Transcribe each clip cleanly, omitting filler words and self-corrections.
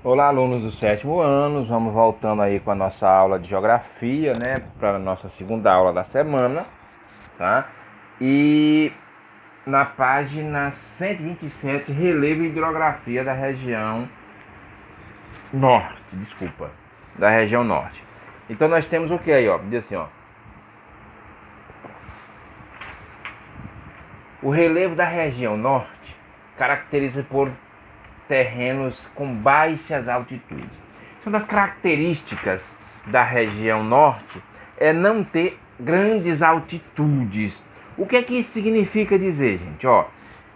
Olá, alunos do sétimo ano, vamos voltando aí com a nossa aula de geografia, né, para a nossa segunda aula da semana, tá? E na página 127, relevo e hidrografia da região norte, da região norte. Então nós temos o que aí, ó? Diz assim, ó. O relevo da região norte caracteriza por terrenos com baixas altitudes. Uma das características da região norte é não ter grandes altitudes. O que é que isso significa dizer, gente?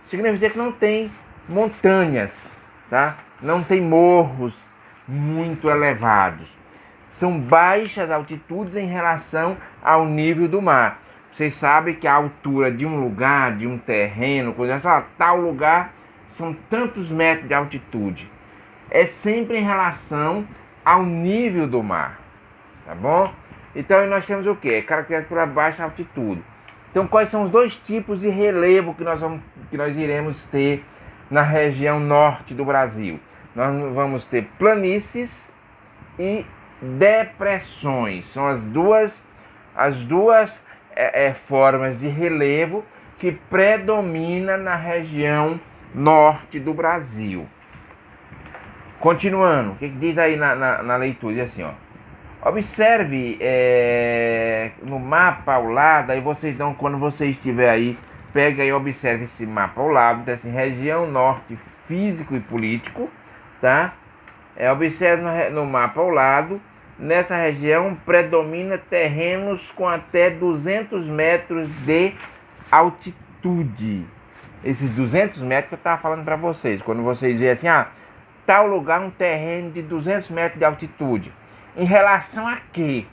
Significa dizer que não tem montanhas, tá? Não tem morros muito elevados. São baixas altitudes em relação ao nível do mar. Vocês sabem que a altura de um lugar, de um terreno, tal lugar são tantos metros de altitude. É sempre em relação ao nível do mar, tá bom? Então nós temos o que? Caracterizado por baixa altitude. Então quais são os dois tipos de relevo que nós iremos ter na região norte do Brasil? Nós vamos ter planícies e depressões. São as duas formas de relevo que predomina na região norte do Brasil. Continuando, o que diz aí na leitura? Diz assim, ó. Observe no mapa ao lado, aí vocês dão, quando você estiver aí, pega e observe esse mapa ao lado, então, assim, região norte físico e político, tá? Observe no mapa ao lado, nessa região predomina terrenos com até 200 metros de altitude. Esses 200 metros que eu estava falando para vocês, quando vocês veem assim, tal lugar um terreno de 200 metros de altitude. Em relação a quê?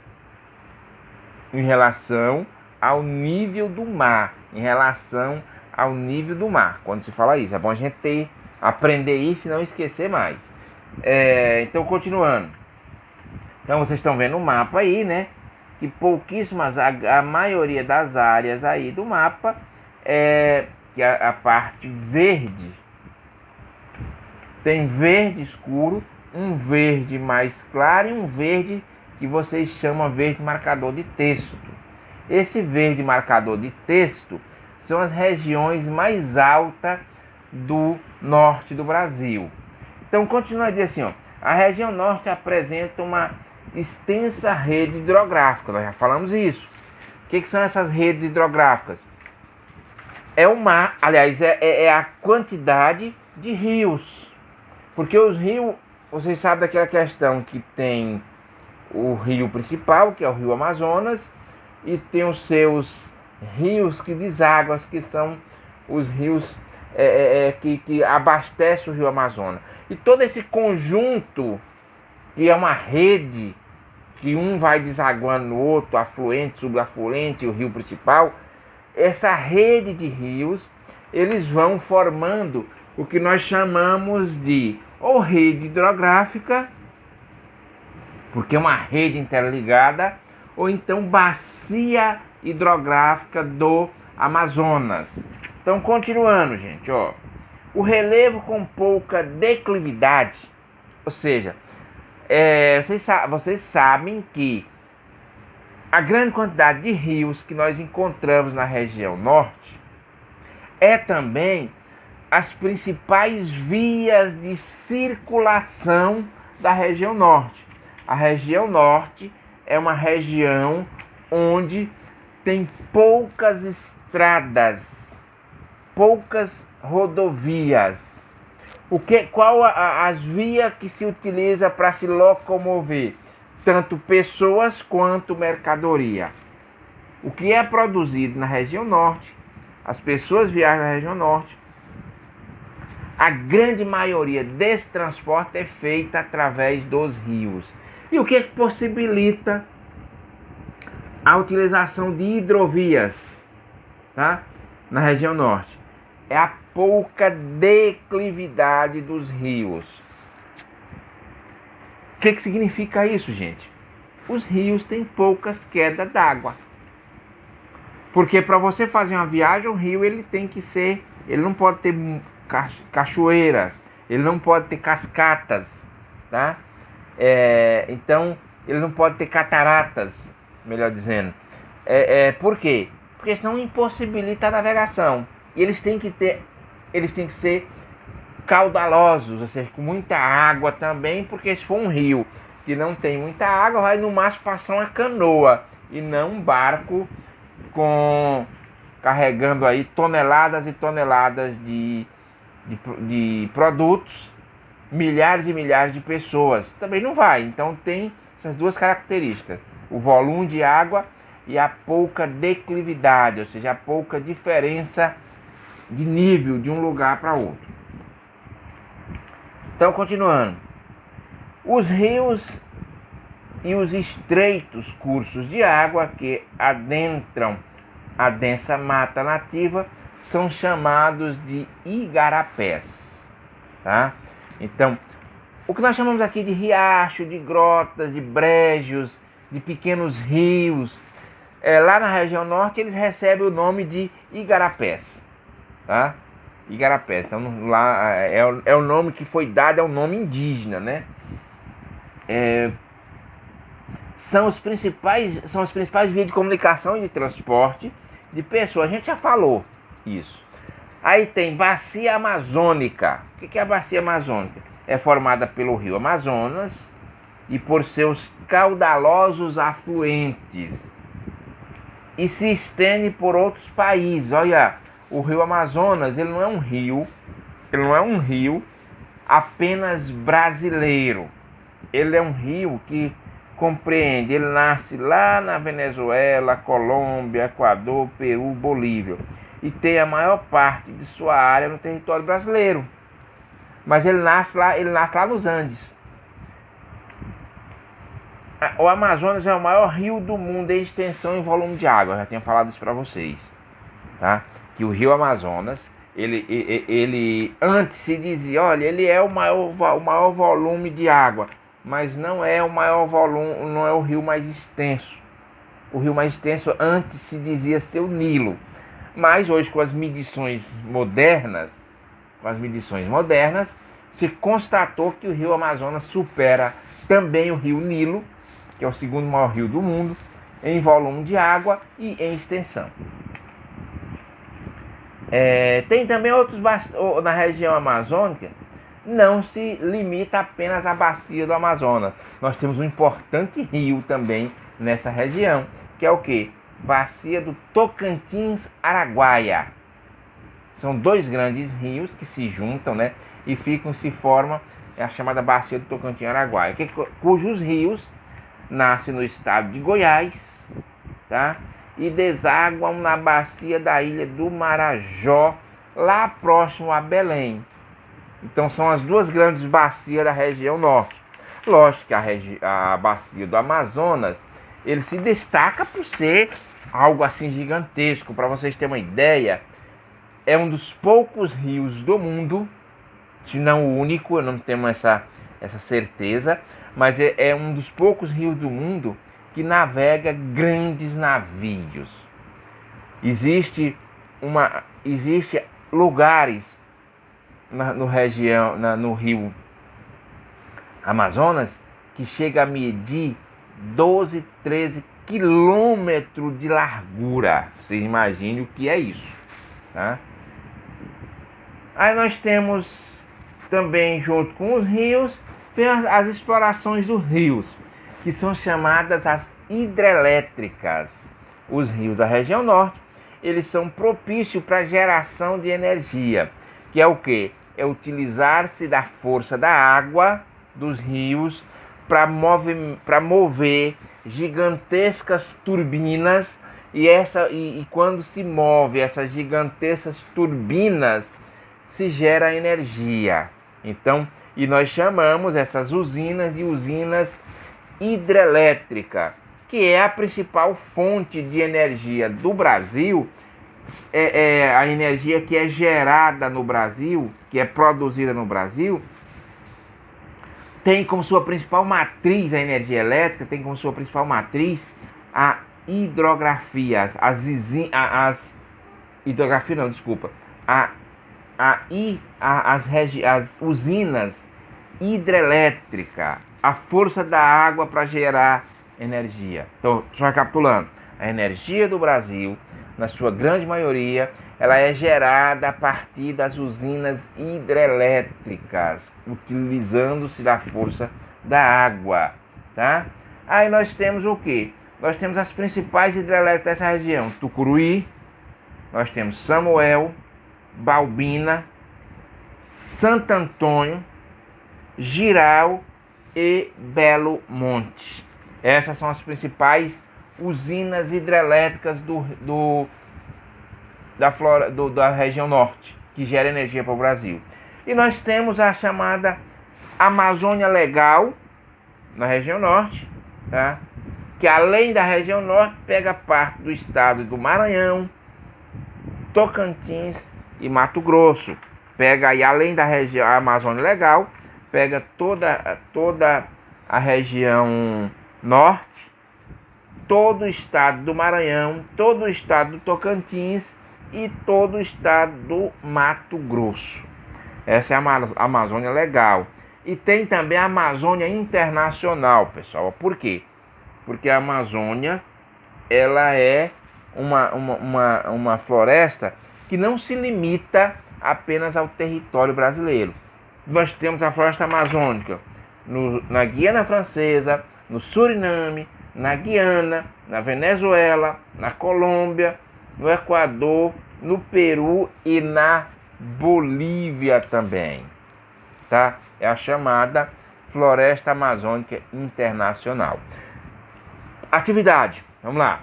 Em relação ao nível do mar. Em relação ao nível do mar. Quando se fala isso, é bom a gente aprender isso e não esquecer mais. Então, continuando. Então, vocês estão vendo o mapa aí, né? Que pouquíssimas, a maioria das áreas aí do mapa que a parte verde tem verde escuro, um verde mais claro e um verde que vocês chamam verde marcador de texto. Esse verde marcador de texto são as regiões mais altas do norte do Brasil. Então continua a dizer assim, a região norte apresenta uma extensa rede hidrográfica, nós já falamos isso. O que são essas redes hidrográficas? É o mar, aliás, é a quantidade de rios. Porque os rios, vocês sabem daquela questão que tem o rio principal, que é o rio Amazonas, e tem os seus rios que desaguam, que são os rios que abastecem o rio Amazonas. E todo esse conjunto, que é uma rede, que um vai desaguando no outro, afluente, subafluente, o rio principal, essa rede de rios, eles vão formando o que nós chamamos de ou rede hidrográfica, porque é uma rede interligada, ou então bacia hidrográfica do Amazonas. Então, continuando, gente, o relevo com pouca declividade, ou seja, vocês sabem que a grande quantidade de rios que nós encontramos na região norte é também as principais vias de circulação da região norte. A região norte é uma região onde tem poucas estradas, poucas rodovias. Qual as vias que se utiliza para se locomover? Tanto pessoas quanto mercadoria. O que é produzido na região norte, as pessoas viajam na região norte, a grande maioria desse transporte é feita através dos rios. E o que possibilita a utilização de hidrovias, tá? Na região norte? É a pouca declividade dos rios. O que significa isso, gente? Os rios têm poucas quedas d'água. Porque para você fazer uma viagem, o rio ele não pode ter cachoeiras, ele não pode ter cascatas, tá? Então, ele não pode ter cataratas, melhor dizendo. Por quê? Porque senão impossibilita a navegação. E eles têm que ser caudalosos, ou seja, com muita água também, porque se for um rio que não tem muita água, vai no máximo passar uma canoa e não um barco carregando aí toneladas e toneladas de produtos, milhares e milhares de pessoas. Também não vai. Então tem essas duas características: o volume de água e a pouca declividade, ou seja, a pouca diferença de nível de um lugar para outro. Então, continuando. Os rios e os estreitos cursos de água que adentram a densa mata nativa são chamados de igarapés, tá? Então, o que nós chamamos aqui de riacho, de grotas, de brejos, de pequenos rios, lá na região norte eles recebem o nome de igarapés, tá? Igarapés. Então lá é o nome que foi dado, é o nome indígena, né? São as principais vias de comunicação e de transporte de pessoas. A gente já falou isso. Aí tem bacia amazônica. O que é a bacia amazônica? É formada pelo rio Amazonas e por seus caudalosos afluentes, e se estende por outros países. Olha, o rio Amazonas, ele não é um rio apenas brasileiro. Ele é um rio que compreende, ele nasce lá na Venezuela, Colômbia, Equador, Peru, Bolívia, e tem a maior parte de sua área no território brasileiro. Mas ele nasce lá nos Andes. O Amazonas é o maior rio do mundo em extensão e volume de água. Eu já tinha falado isso para vocês, tá? Que o rio Amazonas, ele antes se dizia, olha, ele é o maior volume de água, mas não é o maior volume, não é o rio mais extenso. O rio mais extenso antes se dizia ser o Nilo, mas hoje com as medições modernas, se constatou que o rio Amazonas supera também o rio Nilo, que é o segundo maior rio do mundo, em volume de água e em extensão. Tem também outros na região amazônica. Não se limita apenas à bacia do Amazonas. Nós temos um importante rio também nessa região, que é o quê? Bacia do Tocantins-Araguaia. São dois grandes rios que se juntam, né? E se formam a chamada bacia do Tocantins-Araguaia, cujos rios nascem no estado de Goiás, tá? E desaguam na bacia da ilha do Marajó, lá próximo a Belém. Então são as duas grandes bacias da região norte. Lógico que a bacia do Amazonas, ele se destaca por ser algo assim gigantesco. Para vocês terem uma ideia, é um dos poucos rios do mundo, se não o único, eu não tenho essa certeza, mas é um dos poucos rios do mundo que navega grandes navios. Existe lugares no rio Amazonas que chega a medir 12, 13 quilômetros de largura. Vocês imaginem o que é isso, tá? Aí nós temos também, junto com os rios, as explorações dos rios, que são chamadas as hidrelétricas. Os rios da região norte, eles são propícios para a geração de energia, que é o quê? É utilizar-se da força da água dos rios para mover gigantescas turbinas, e quando se move essas gigantescas turbinas, se gera energia. Então, e nós chamamos essas usinas de usinas hidrelétricas, que é a principal fonte de energia do Brasil. A energia que é gerada no Brasil, que é produzida no Brasil, tem como sua principal matriz, a energia elétrica, tem como sua principal matriz a hidrografia, as usinas hidrelétrica, a força da água para gerar energia. Então, só recapitulando, a energia do Brasil, na sua grande maioria, ela é gerada a partir das usinas hidrelétricas, utilizando-se da força da água, tá? Aí nós temos o quê? Nós temos as principais hidrelétricas dessa região: Tucuruí, nós temos Samuel, Balbina, Santo Antônio, Jirau e Belo Monte. Essas são as principais usinas hidrelétricas da região norte, que gera energia para o Brasil. E nós temos a chamada Amazônia Legal, na região norte, tá? Que além da região norte, pega parte do estado do Maranhão, Tocantins e Mato Grosso. Pega aí, além da região Amazônia Legal, pega toda a região norte, todo o estado do Maranhão, todo o estado do Tocantins e todo o estado do Mato Grosso. Essa é a Amazônia Legal. E tem também a Amazônia Internacional, pessoal. Por quê? Porque a Amazônia, ela é uma floresta que não se limita apenas ao território brasileiro. Nós temos a floresta amazônica na Guiana Francesa, no Suriname, na Guiana, na Venezuela, na Colômbia, no Equador, no Peru e na Bolívia também, tá? É a chamada Floresta Amazônica Internacional. Atividade, vamos lá.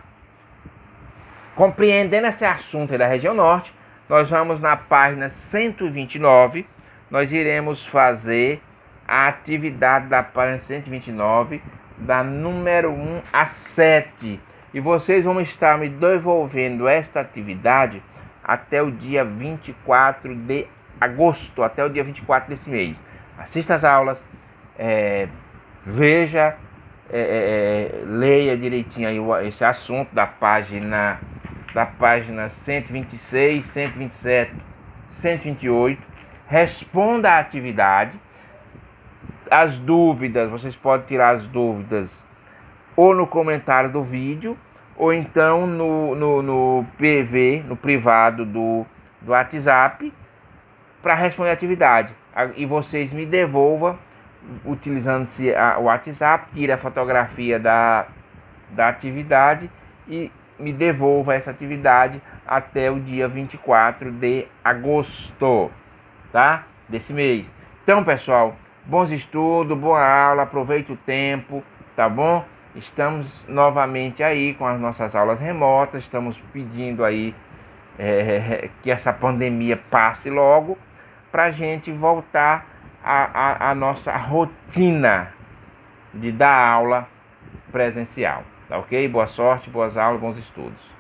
Compreendendo esse assunto da região norte, nós vamos na página 129, nós iremos fazer a atividade da página 129, da número 1 a 7. E vocês vão estar me devolvendo esta atividade até o dia 24 de agosto, até o dia 24 desse mês. Assista as aulas, veja, leia direitinho aí esse assunto da página 126, 127, 128. Responda a atividade. As dúvidas, vocês podem tirar as dúvidas ou no comentário do vídeo, ou então no PV, no privado do WhatsApp, para responder a atividade. E vocês me devolvam, utilizando-se o WhatsApp, tire a fotografia da atividade e me devolva essa atividade até o dia 24 de agosto, tá? Desse mês. Então, pessoal, bons estudos, boa aula, aproveite o tempo, tá bom? Estamos novamente aí com as nossas aulas remotas, estamos pedindo aí que essa pandemia passe logo, para a gente voltar à nossa rotina de dar aula presencial, tá ok? Boa sorte, boas aulas, bons estudos.